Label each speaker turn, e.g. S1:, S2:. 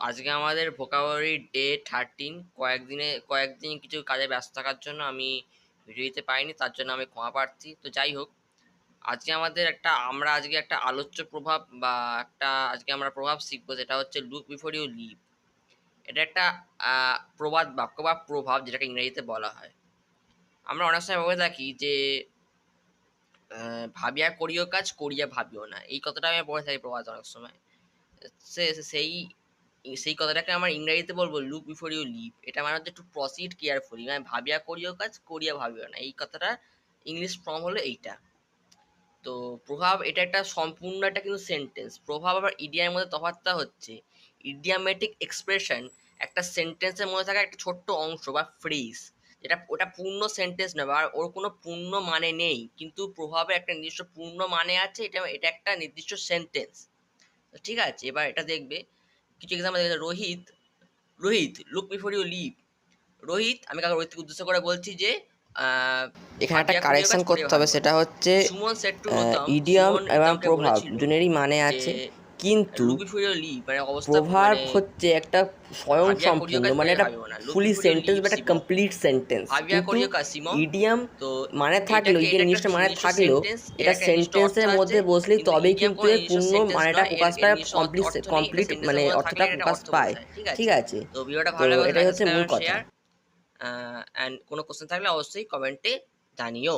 S1: আজকে আমাদের vocabulary day 13। কয়েকদিন কিছু কাজে ব্যস্ত থাকার জন্য আমি ভিডিও দিতে পারিনি, তার জন্য আমি ক্ষমা প্রার্থী। তো যাই হোক, আমরা আজকে একটা আলোচ্য প্রভাব বা আজকে আমরা প্রভাব শিখবো, যেটা হচ্ছে লুক বিফোর ইউ লিভ। এটা একটা প্রবাদ বাক্য বা প্রভাব, যেটাকে ইংরেজিতে বলা হয়। আমরা অনেক সময় বলে থাকি যে ভাবিয়া করিও কাজ, করিয়া ভাবিও না। এই কথাটা আমি বলে থাকি প্রবাদ অনেক সময়। সেই সেই কথাটাকে আমার ইংরেজিতে বলবো লুক বিফোর ইউ লিভ। এটা মানে হচ্ছে টু প্রসিড কেয়ারফুলি, মানে ভাবিয়া করিও কাজ, করিয়া ভাবিও না। এই কথাটা ইংলিশ ফর্ম হলো এইটা। তো প্রভাব এটা একটা সম্পূর্ণ একটা কিন্তু সেন্টেন্স। প্রভাব আবার ইডিয়ামের মধ্যে তফাৎটা হচ্ছে ইডিয়ামেটিক এক্সপ্রেশন একটা সেন্টেন্সের মধ্যে থাকা একটা ছোট্ট অংশ বা ফ্রেজ, যেটা ওটা পূর্ণ সেন্টেন্স নয় বা ওর কোনো পূর্ণ মানে নেই, কিন্তু প্রভাবের একটা নির্দিষ্ট পূর্ণ মানে আছে। এটা এটা একটা নির্দিষ্ট সেন্টেন্স। ঠিক আছে, এবার এটা দেখবে কিছু এক্সাম্পল দেখবে। Rohit Rohit look before you leave. আমি রোহিতকে উদ্দেশ্য করে বলছি যে
S2: এখানে একটা
S1: ভাবিয়া করিও
S2: কারেকশন
S1: কাজ, করিয়া
S2: করতে হবে,
S1: ভাবিও না।
S2: সেটা হচ্ছে
S1: Suman set to Rutam,
S2: idiom
S1: Suman
S2: এবং
S1: রিতমকে
S2: প্রভাব
S1: বলেছিল
S2: দুনেরই মানে
S1: যে
S2: আছে, কিন্তু
S1: লুক বিফোর ইউ লিভ মানে অবস্থা
S2: প্রভাব
S1: মানে
S2: হচ্ছে একটা স্বয়ং
S1: ভাবিয়া করিও
S2: সম্পূর্ণ,
S1: কাজ,
S2: মানে
S1: করিয়া
S2: একটা
S1: ভাবিও না। Look
S2: fully
S1: before you
S2: sentence
S1: leave
S2: বা একটা
S1: শিবম,
S2: কমপ্লিট সেন্টেন্স।
S1: ভাবিয়া
S2: কিন্তু
S1: করিও কাজ শিবম।
S2: ইডিয়াম
S1: তো
S2: মানে থাকলেও,
S1: এটাকে
S2: এই যে
S1: এটা একটা
S2: নির্দিষ্ট মানে
S1: নির্দিষ্ট
S2: থাকলেও,
S1: সেন্টেন্স, এর
S2: এটা
S1: একটা নির্দিষ্ট অর্থ
S2: সেন্টেন্সের
S1: আছে,
S2: মধ্যে বসলেই
S1: কিন্তু
S2: তবেই
S1: ইডিয়াম
S2: কিন্তু
S1: কোনো
S2: এর
S1: নির্দিষ্ট
S2: পূর্ণ
S1: সেন্টেন্স
S2: মানেটা
S1: নয়, এর
S2: প্রকাশ
S1: এর
S2: পায়,
S1: নিজস্ব
S2: কমপ্লিট
S1: অর্থ নেই। এটা
S2: কমপ্লিট মানে
S1: সেন্টেন্সের মধ্যে থাকলে
S2: অর্থটা
S1: এটা
S2: প্রকাশ
S1: অর্থ
S2: পায়।
S1: বোঝায়। ঠিক
S2: ঠিক
S1: আছে?
S2: আছে,
S1: তো ভিডিওটা
S2: তো
S1: ভালো লাগলে
S2: এটাই
S1: লাইক,
S2: হচ্ছে
S1: সাবস্ক্রাইব
S2: মূল
S1: এবং
S2: কথা।
S1: শেয়ার। অ্যান্ড কোনো কোশ্চেন থাকলে অবশ্যই কমেন্টে জানিও।